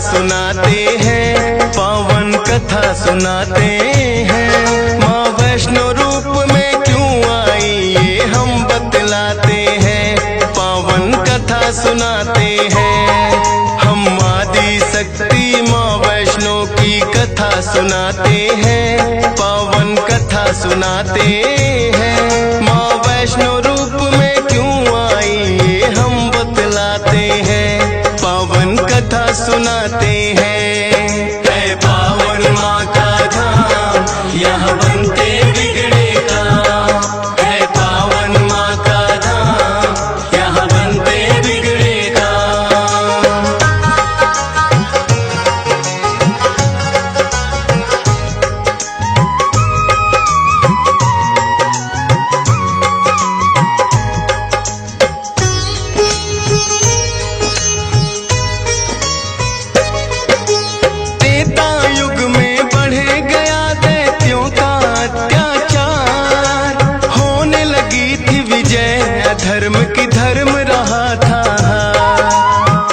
सुनाते हैं, पावन कथा सुनाते हैं। माँ वैष्णो रूप में क्यों आई ये हम बतलाते हैं, पावन कथा सुनाते हैं। हम आदि शक्ति माँ वैष्णो की कथा सुनाते हैं, पावन कथा सुनाते हैं। माँ वैष्णो रूप में क्यों आई ये हम बतलाते हैं, पावन कथा सुनाते हैं। है पावन माँ का धाम, यहाँ बनते बिगड़े काम। है पावन माँ का धाम, यहाँ बनते बिगड़े काम। धर्म की धर्म रहा था,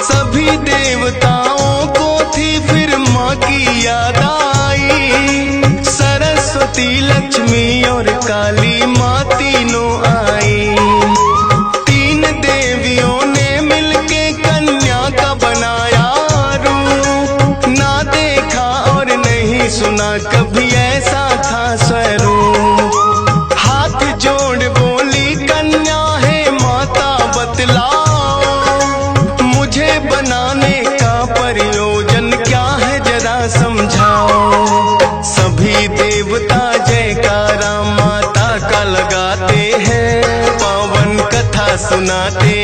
सभी देवताओं को थी फिर माँ की याद आई। सरस्वती लक्ष्मी और काली माँ तीनों आई। तीन देवियों ने मिलके कन्या का बनाया रूप, ना देखा और नहीं सुना कभी ऐसा था स्वरूप। हाथ जोड़ बोली कन्या बतलाओ, मुझे बनाने का प्रयोजन क्या है जरा समझाओ। सभी देवता जयकारा माता का लगाते हैं, पावन कथा सुनाते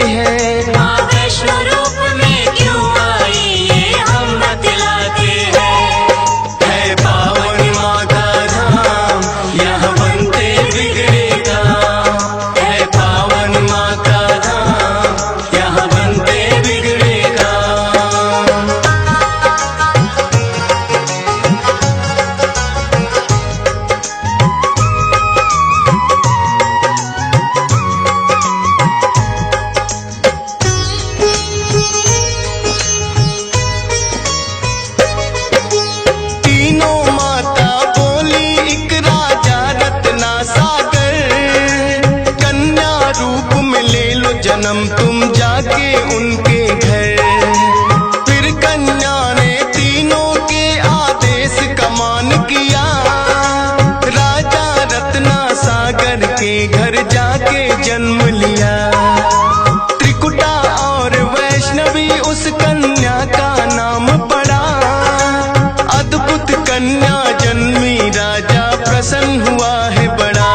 हैं। माँ वैष्णो रूप में क्यों आई ये हम बतलाते हैं। है पावन माँ का धाम, यहाँ बनते बिगड़े काम। है पावन माँ का धाम, यहाँ बनते बिगड़े काम। तीनों माता बोली एक राजा रत्ना सागर, कन्या रूप में ले लो जन्म तुम जाके उनके घर। फिर कन्या ने तीनों के आदेश का मान किया, राजा रत्ना सागर के घर जाके जन्म लिया। त्रिकुटा और वैष्णवी उस कन्या का नाम पड़ा, अद्भुत कन्या जन्मी राजा प्रसन्न हुआ है बड़ा।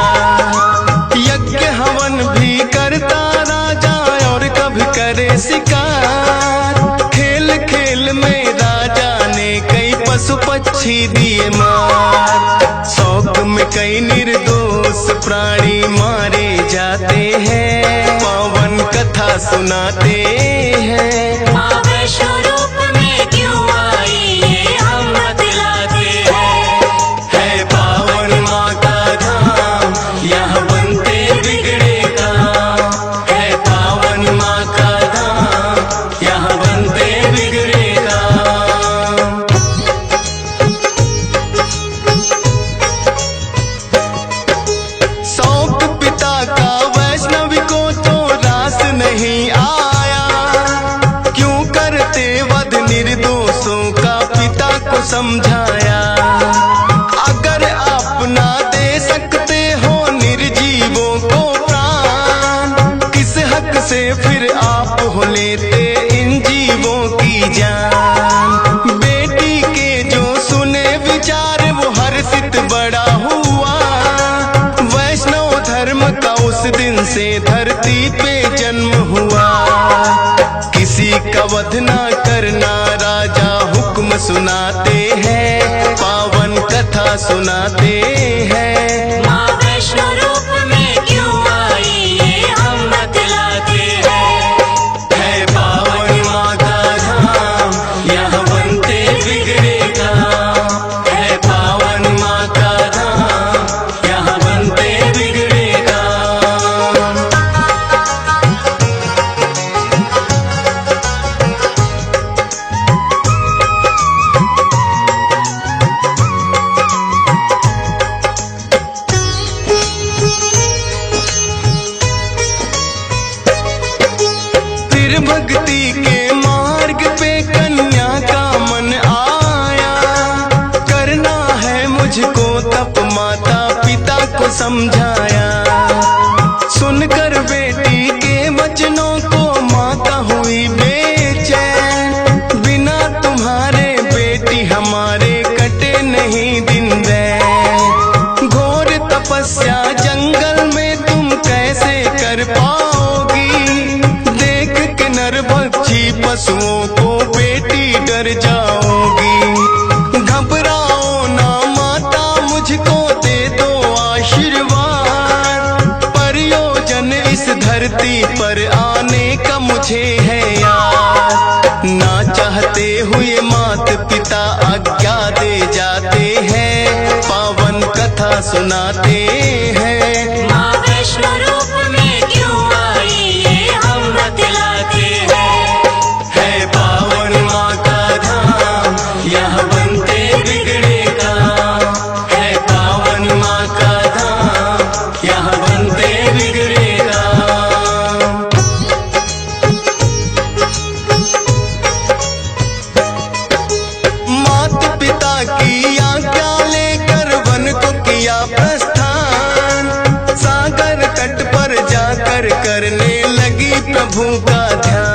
यज्ञ हवन भी करता राजा और कभी करे शिकार। खेल खेल में राजा ने कई पशु पक्षी दिए मार। शौक में कई निर्दोष प्राणी मारे जाते हैं, पावन कथा सुनाते हैं। माँ वैष्णो रूप में क्यों आई ये हम बतलाते हैं। है पावन माँ का धाम, यहाँ बनते बिगड़े काम। है पावन माँ का धाम, यहाँ बनते बिगड़े काम। शौक पिता का वैष्णवी को तो रास नहीं आया, क्यों करते वध निर्दोषों का पिता को समझाया। अगर आप ना दे सकते हो निर्जीवों को प्राण, किस हक से फिर आप हो लेते इन जीवों की जान। बेटी के जो सुने विचार वो हर्षित बड़ा हुआ, वैष्णव धर्म का उस दिन से धरती पे जन्म हुआ। किसी का वध ना करना राजा हुक्म सुनाते हैं, पावन कथा सुनाते हैं। माँ वैष्णो रूप में क्यों आई ये हम बतलाते हैं। है पावन माँ का धाम, यहाँ बनते बिगड़े काम। है पावन माँ का धाम, यहाँ बनते बिगड़े काम। समझाया। सुनकर बेटी के वचनों को माता हुई बेचैन, बिना तुम्हारे बेटी हमारे कटे नहीं दिन रैन। घोर तपस्या जंगल में तुम कैसे कर पाओगी, देख के नरभक्षी पशुओं को बेटी डर जाओगी। घबराओ ना माता, मुझको दे दो आशीर्वाद, प्रयोजन इस धरती पर आने का मुझे है याद। ना चाहते हुए मात पिता आज्ञा दे जाते हैं, पावन कथा सुनाते हैं। माँ वैष्णो रूप में क्यों आई ये हम बतलाते हैं। है पावन माँ का धाम, यहाँ बनते बिगड़े काम। है पावन माँ का धाम, यहाँ बनते बिगड़े काम। माता पिता की आज्ञा लेकर वन को किया प्रस्थान, सागर तट पर जाकर करने लगी प्रभु का ध्यान।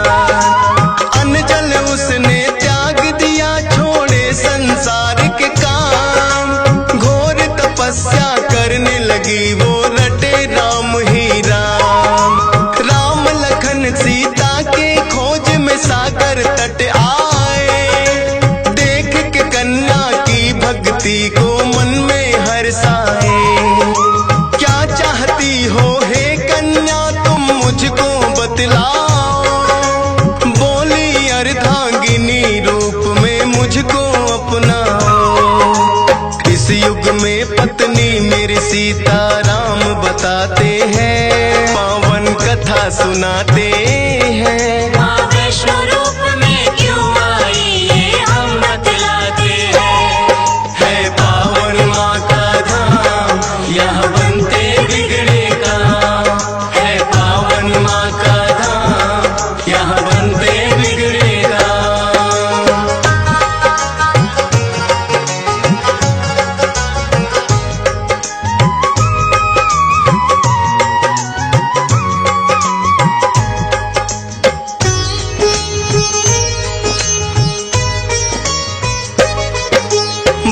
अन्न जल उसने त्याग दिया, छोड़े संसार के काम। घोर तपस्या करने लगी वो, रटे राम ही राम। राम लखन सीता के खोज में सागर तट आए, देख के कन्या की भक्ति को मन में हर्षाए। क्या चाहती हो हे कन्या तुम मुझको बतलाओ, बोली अर्धांगिनी रूप में मुझको अपनाओ। इस युग में पत्नी मेरी सीता राम बताते हैं, पावन कथा सुनाते हैं। माँ वैष्णो रूप में क्यों आई ये हम बतलाते हैं। है पावन माँ का धाम, यहाँ बनते बिगड़े काम। है पावन माँ का धाम, यहाँ बनते बिगड़े काम।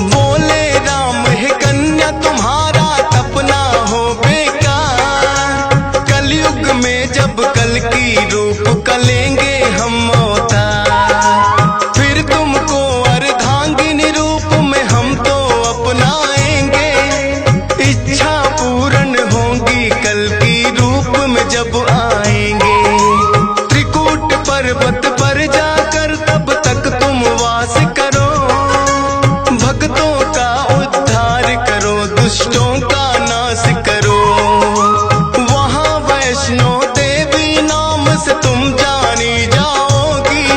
बोले राम है कन्या तुम्हारा तपना हो बेकार, कलयुग में जब कल की रूप कलेंगे हम अवतार, फिर तुमको अर्धांगिनी रूप में हम तो अपनाएंगे। इच्छा पूर्ण होगी कल की रूप में जब आएंगे। त्रिकूट पर्वत पर जाकर तब तक तुम वास करो, भक्तों का उद्धार करो, दुष्टों का नाश करो। वहाँ वैष्णो देवी नाम से तुम जानी जाओगी,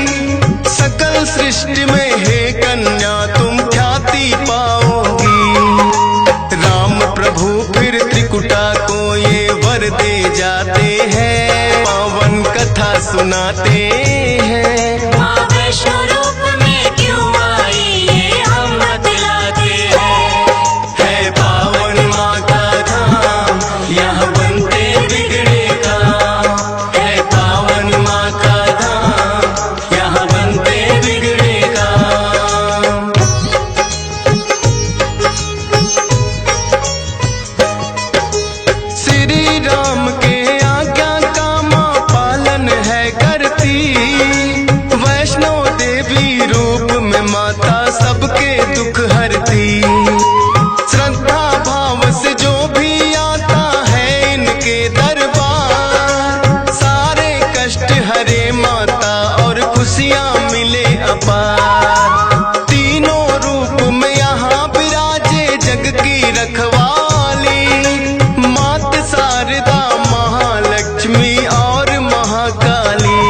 सकल सृष्टि में हे कन्या तुम ख्याति पाओगी। राम प्रभु फिर त्रिकुटा को ये वर दे जाते हैं, पावन कथा सुनाते हैं। माँ वैष्णो रूप में क्यों आई ये हम बतलाते हैं। है पावन माँ का धाम, यहाँ बनते बिगड़े काम। है पावन माँ का धाम, यहाँ बनते बिगड़े काम। श्री राम के आज्ञा का माँ पालन है करती, वैष्णो देवी रूप में माता सबके दुख हरती। श्रद्धा भाव से जो भी आता है इनके दरबार, सारे कष्ट हरे माता और खुशियाँ मिले अपार। तीनों रूप में यहाँ विराजे जग की रखवाली, मात शारदा महालक्ष्मी और महाकाली।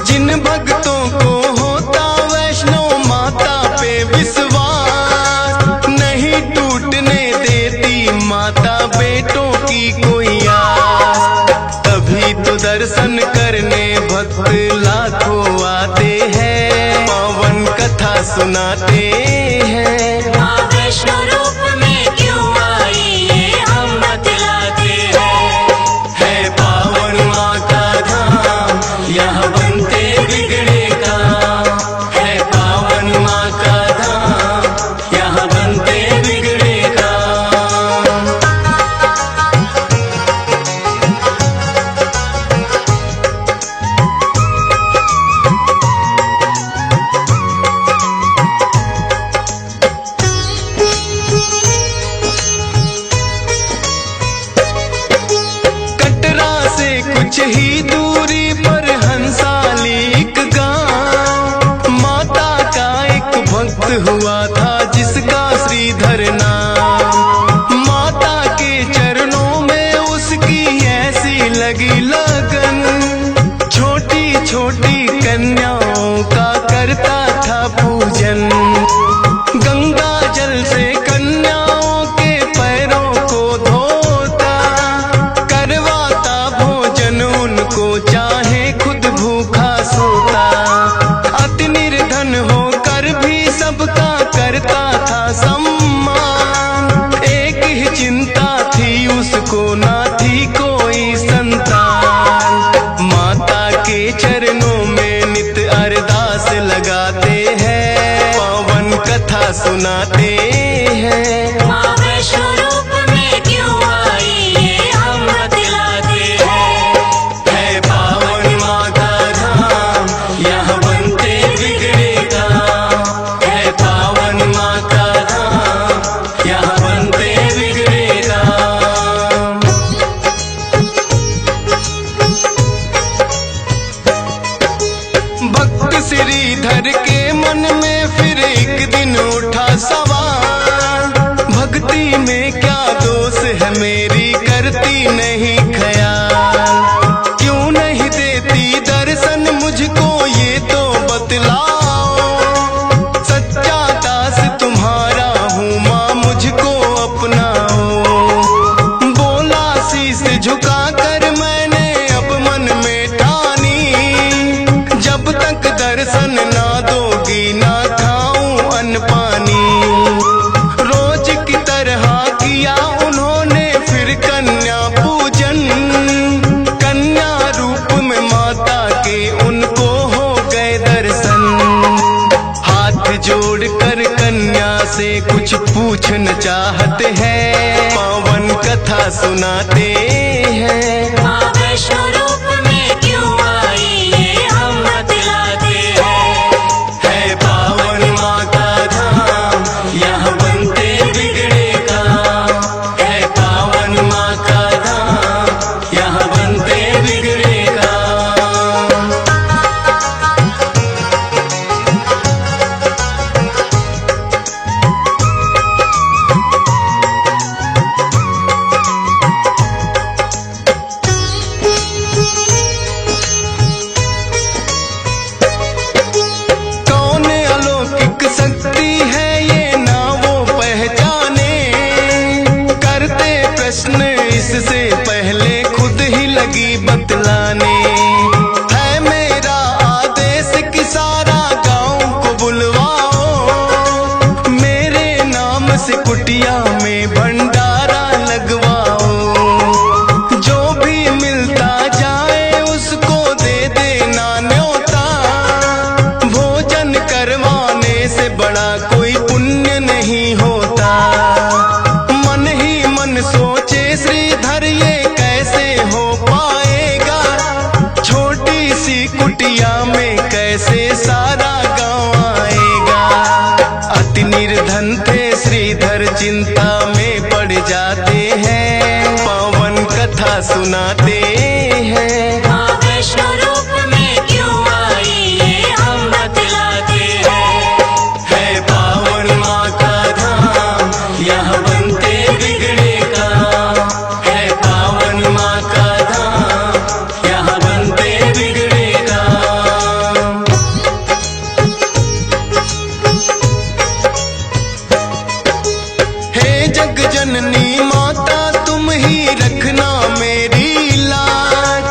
जिन भक्तों को होता वैष्णो माता पे विश्वास, नहीं टूटने देती माता बेटों की कोई आस। तभी तो दर्शन करने भक्त लाखों आते हैं, पावन कथा सुनाते हैं। माँ वैष्णो रूप में क्यों आई ये हम दोष है मेरी करती नहीं ख्याल, क्यों नहीं देती दर्शन मुझको ये तो बतलाओ। सच्चा दास तुम्हारा हूँ माँ मुझको अपनाओ। बोला शीश झुका कर मैंने अब मन में ठानी, जब तक दर्शन ना दोगी ना खाऊं अन्न पानी। रोज की तरह किया उन्होंने फिर कन्या पूजन, कन्या रूप में माता के उनको हो गए दर्शन। हाथ जोड़कर कन्या से कुछ पूछना चाहते हैं, पावन कथा सुनाते हैं। माँ वैष्णो रूप में क्यों आई ये हम बतलाते हैं। है पावन माँ का धाम, यहाँ बनते बिगड़े काम। है पावन माँ का धाम, यहाँ बनते बिगड़े काम। कौन अलौकिक शक्ति है ये ना वो पहचाने, करते प्रश्न इससे पहले खुद ही लगी बतलाने। है मेरा आदेश कि सारा गांव को बुलवाओ, मेरे नाम से कुटिया में भंडारा लगवाओ। जो भी मिलता जाए उसको दे देना न्योता, भोजन करवाने से बड़ा कोई पुण्य नहीं होता। मन ही मन सोचे श्रीधर ये कैसे हो पाएगा, छोटी सी कुटिया में कैसे सारा गांव आएगा। अति निर्धन थे श्रीधर चिंता में पड़ जाते हैं, पावन कथा सुनाते हैं। माँ वैष्णो रूप में क्यों आई ये हम बतलाते हैं। है पावन माँ का धाम, यहाँ बनते बिगड़े काम। है पावन माँ का धाम, यहाँ बनते बिगड़े काम। हे जग जननी माता तुम ही रखना मेरी लाज,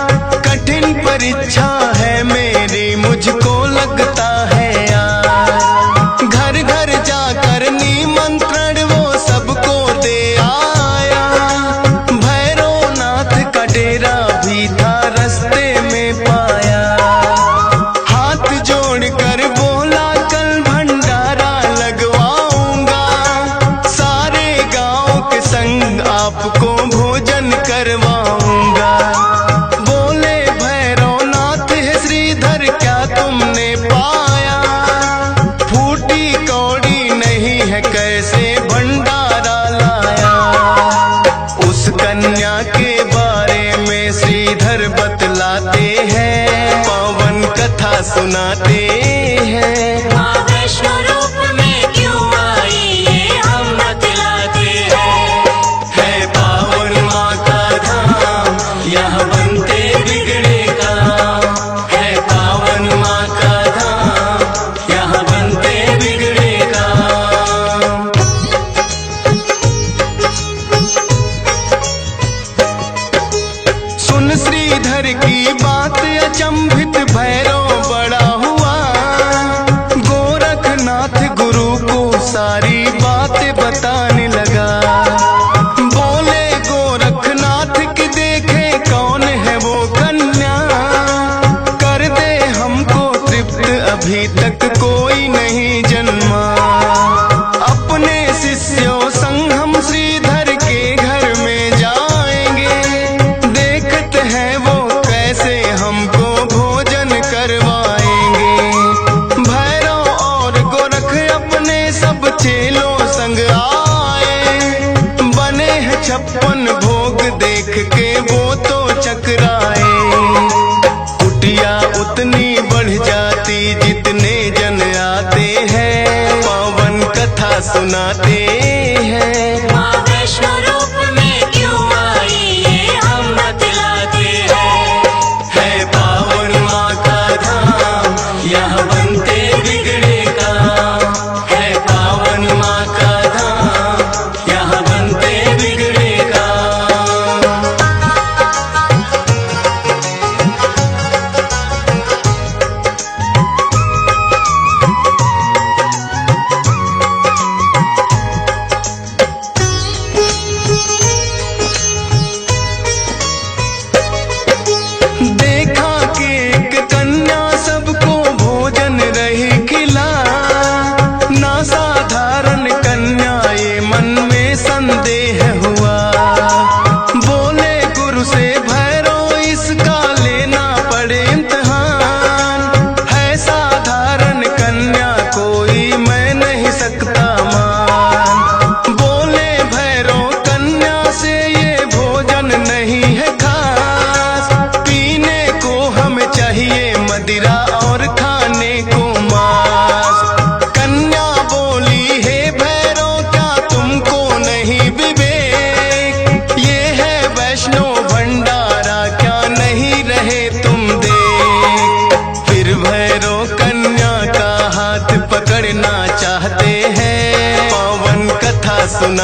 कठिन परीक्षा है मेरी मुझको लगता है आज। घर घर जाकर निमंत्रण वो सबको दे आया, भैरवनाथ का डेरा भी था रास्ते में पाया। हाथ जोड़कर बोला कल भंडारा लगवाऊंगा, सारे गांव के संग आपको भोजन करवाऊंगा। बोले भैरवनाथ है श्रीधर क्या तुमने पाया, फूटी कौड़ी नहीं है कैसे भंडारा लाया। उस कन्या के बारे में श्रीधर बतलाते हैं, पावन कथा सुनाते हैं। माँ वैष्णो रूप में क्यों आई ये हम बतलाते हैं। है पावन माँ का धाम, यहाँ बनते बिगड़े काम। है पावन माँ का धाम, यहाँ बनते बिगड़े काम। सुन श्रीधर की बात अचंभित भैरव बड़ा हुआ, गोरखनाथ गुरु को सारी बातें बताने लगा। बोले गोरखनाथ की देखे कौन है वो कन्या, कर दे हमको तृप्त अभी तक कोई नहीं जन्मा। अपने शिष्यों संग हम श्रीधर के घर में जाएंगे, देखते हैं वो कैसे हमको भोजन करवाएंगे। भैरव और गोरख अपने सब चेलों संग आए, बने हैं 56 भोग देख के वो तो चकराए। कुटिया उतनी बढ़ जाती जितने जन आते हैं, पावन कथा सुनाते हैं। माँ वैष्णो रूप में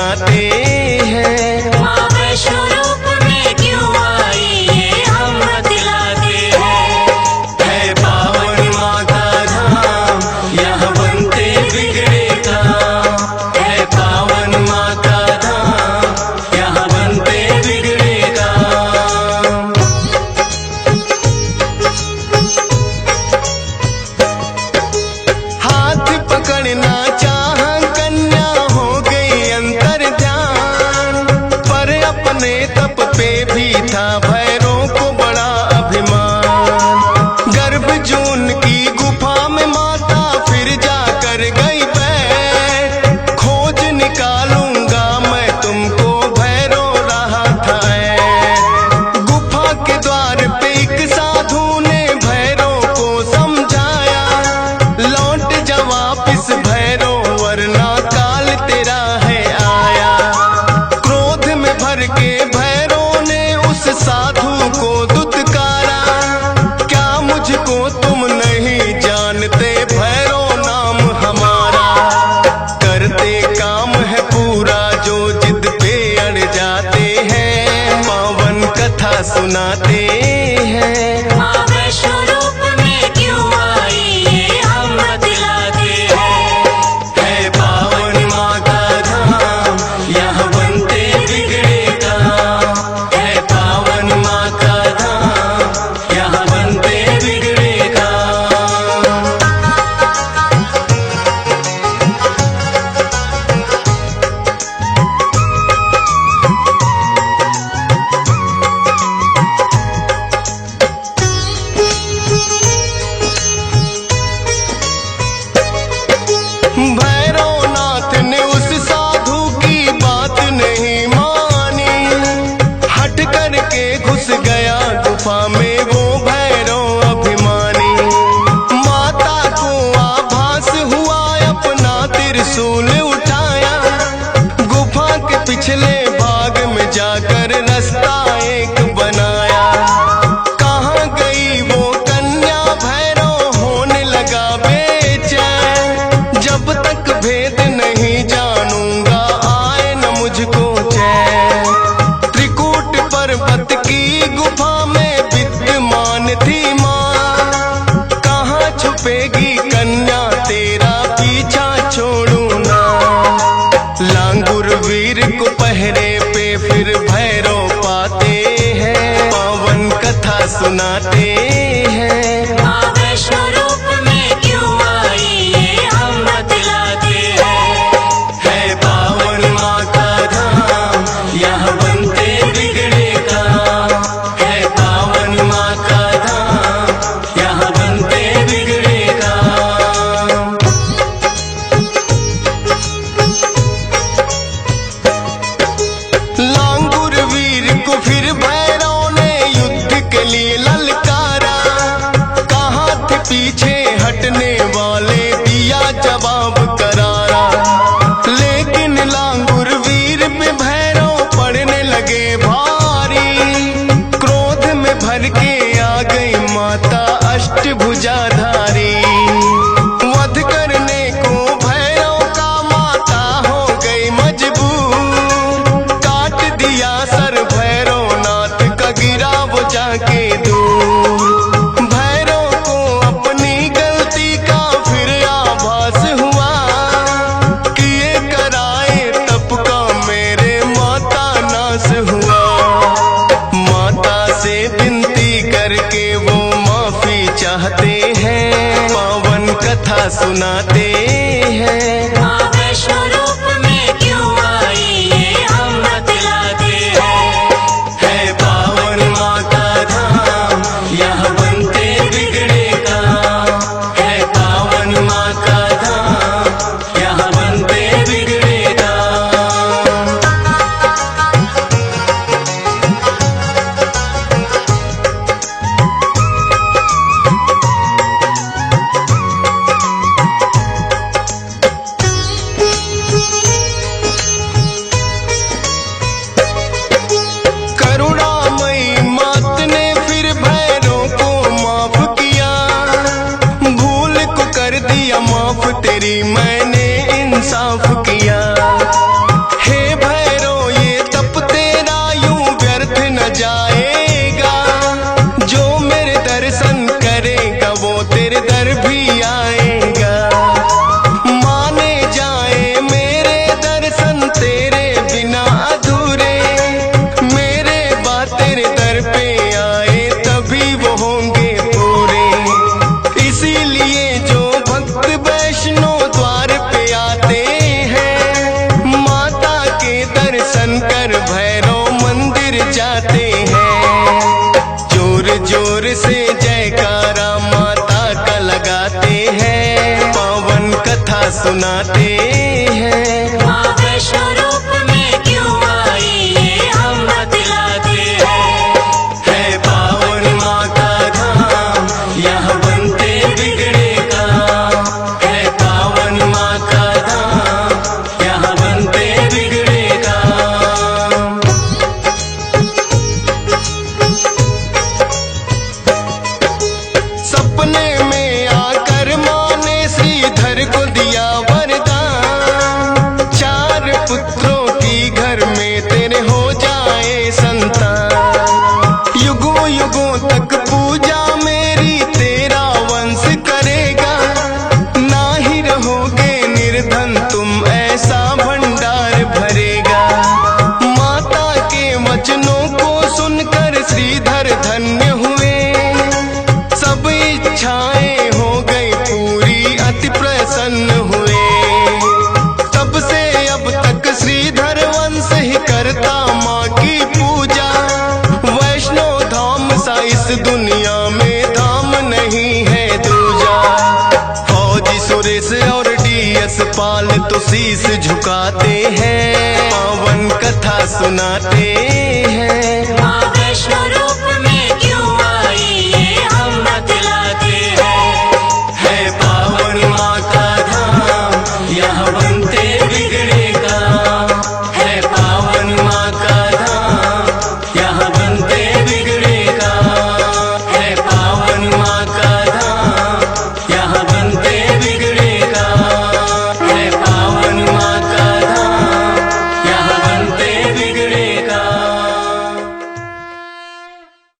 सुनाते हैं। माँ वैष्णो रूप में क्यों आई ये हम बतलाते हैं। है पावन माँ का धाम, यहाँ बनते बिगड़े काम। है पावन माँ का धाम, यहाँ बनते बिगड़े काम। हाथ पकड़ना चाह कन्या हो गई अंतर ध्यान, पर अपने तप पे भी था भैरों को बड़ा अभिमान। गर्भ जून की गुफा में माता फिर जाकर गई बैठ, खोज निकालूंगा मैं तुमको भैरो रहा था ऐठ। गुफा के द्वार पे एक साधु ने भैरो को समझाया, लौट जा वापिस भैरो वरना काल तेरा है आया। क्रोध में भर के भैरो ने उस साधु को दुत्कारा, क्या मुझको तुम नहीं जानते भैरो नाम हमारा। करते काम है पूरा जो जिद पे अड़ जाते हैं, पावन कथा सुनाते हैं। माँ वैष्णो रूप में क्यों आई ये हम बतलाते हैं। है पावन माँ का धाम, यहाँ बनते बिगड़े काम। है पावन माँ का धाम, यहाँ बनते बिगड़े काम। भैरवनाथ ने उस साधु की बात नहीं मानी, हट करके घुस गया गुफा में वो भैरव अभिमानी। माता को आभास हुआ, अपना त्रिशूल उठाया, गुफा के पिछले भाग में जाकर रास्ता एक बनाया। कहाँ गई वो कन्या भैरव होने लगा बेचैन, जब तक भेद नहीं जानूंगा आए न मुझको चैन। त्रिकूट पर्वत की गुफा में विद्यमान थी माँ, कहाँ छुपेगी कन्या तेरा पीछा छोड़ू ना। लांगुर वीर को पहरे पे फिर भैरव पाते हैं, पावन कथा सुनाते हैं। माँ वैष्णो रूप में क्यों आई ये हम बतलाते हैं। है पावन माँ का धाम, यहाँ बनते बिगड़े काम। है पावन माँ का धाम, यहाँ बनते बिगड़े काम। लांगुर वीर को फिर भैरव ने युद्ध के लिए ललकारा, कहाँ थे पीछे हटने वाले दिया जवाब करारा। लेकिन लांगुर वीर पे भैरव पड़ने लगे भारी, क्रोध में भर के आ गई माता अष्टभुजाधारी। वध करने को भैरव का माता हो गई मजबूर, काट दिया सर भैरवनाथ का गिरा वो जाके दूर। भैरव को अपनी गलती का फिर आभास हुआ, किए कराए तप का मेरे माता नाश हुआ। माता से विनती करके वो माफी चाहते हैं, पावन कथा सुनाते हैं। माँ वैष्णो रूप में क्यों आई ये हम बतलाते हैं। है पावन माँ का धाम, यहाँ बनते बिगड़े काम। है पावन माँ का धाम, यहाँ बनते बिगड़े काम। जोर से जयकारा माता का लगाते हैं, पावन कथा सुनाते हैं। माँ वैष्णो रूप में क्यों आई ये हम बतलाते हैं। है पावन माँ का धाम, यहाँ बनते बिगड़े काम। है पावन माँ का धाम, यहाँ बनते बिगड़े काम। सपने में आकर माँ ने श्रीधर को दिया वरदान, 4 पुत्रों की घर में तेरे हो जाए संतान। युगों युगों तक पूजा मेरी तेरा वंश करेगा, ना ही रहोगे निर्धन तुम ऐसा भंडार भरेगा। माता के वचनों को सुनकर श्रीधर धन्य हुए, सब इच्छाएं हो गई पूरी, अति प्रसन्न हुए। तब से अब तक श्रीधर वंश ही करता माँ की पूजा। वैष्णो धाम सा इस दुनिया में धाम नहीं है दूजा। फौजी सुरेश और DS पाल तो शीश झुकाते हैं, पावन कथा सुनाते हैं।